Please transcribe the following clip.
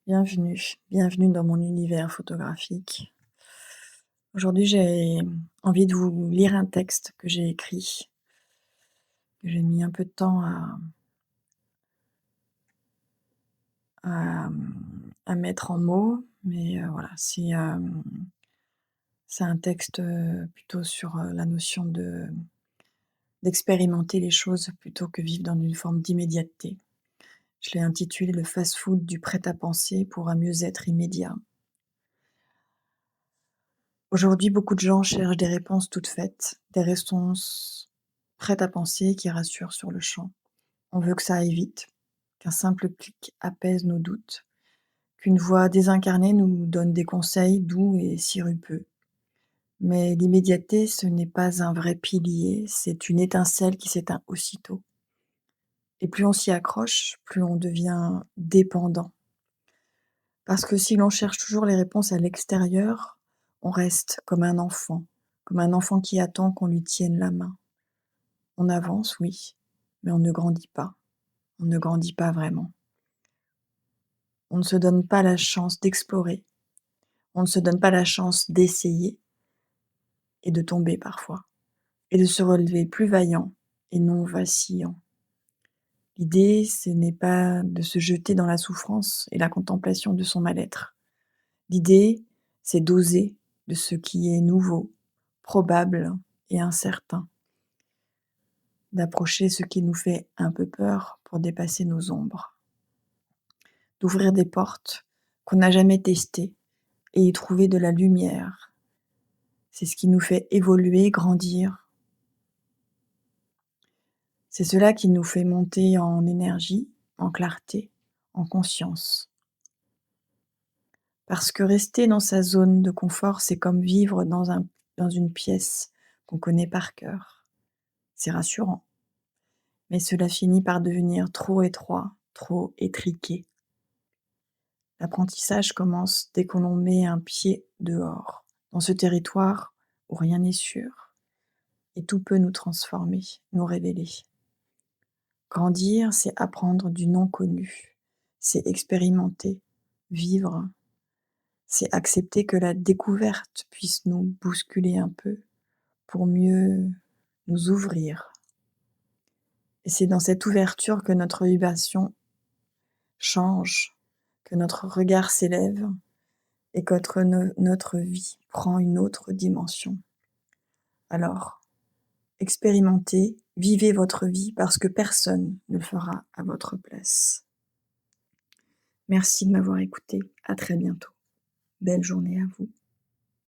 Bienvenue dans mon univers photographique. Aujourd'hui, j'ai envie de vous lire un texte que j'ai écrit, que j'ai mis un peu de temps à mettre en mots, mais voilà, c'est un texte, plutôt sur, la notion d'expérimenter les choses plutôt que vivre dans une forme d'immédiateté. Je l'ai intitulé «Le fast-food du prêt-à-penser pour un mieux-être immédiat». Aujourd'hui, beaucoup de gens cherchent des réponses toutes faites, des réponses prêtes à penser qui rassurent sur le champ. On veut que ça aille vite, qu'un simple clic apaise nos doutes, qu'une voix désincarnée nous donne des conseils doux et sirupeux. Mais l'immédiateté, ce n'est pas un vrai pilier, c'est une étincelle qui s'éteint aussitôt. Et plus on s'y accroche, plus on devient dépendant. Parce que si l'on cherche toujours les réponses à l'extérieur, on reste comme un enfant qui attend qu'on lui tienne la main. On avance, oui, mais on ne grandit pas. On ne grandit pas vraiment. On ne se donne pas la chance d'explorer. On ne se donne pas la chance d'essayer et de tomber parfois, et de se relever plus vaillant et non vacillant. L'idée, ce n'est pas de se jeter dans la souffrance et la contemplation de son mal-être. L'idée, c'est d'oser de ce qui est nouveau, probable et incertain, d'approcher ce qui nous fait un peu peur pour dépasser nos ombres, d'ouvrir des portes qu'on n'a jamais testées et y trouver de la lumière. C'est ce qui nous fait évoluer, grandir. C'est cela qui nous fait monter en énergie, en clarté, en conscience. Parce que rester dans sa zone de confort, c'est comme vivre dans une pièce qu'on connaît par cœur. C'est rassurant, mais cela finit par devenir trop étroit, trop étriqué. L'apprentissage commence dès que l'on met un pied dehors, dans ce territoire où rien n'est sûr, et tout peut nous transformer, nous révéler. Grandir, c'est apprendre du non connu, c'est expérimenter, vivre, c'est accepter que la découverte puisse nous bousculer un peu pour mieux nous ouvrir. Et c'est dans cette ouverture que notre vibration change, que notre regard s'élève et que notre vie prend une autre dimension. Alors, expérimentez, vivez votre vie parce que personne ne le fera à votre place. Merci de m'avoir écouté. À très bientôt. Belle journée à vous.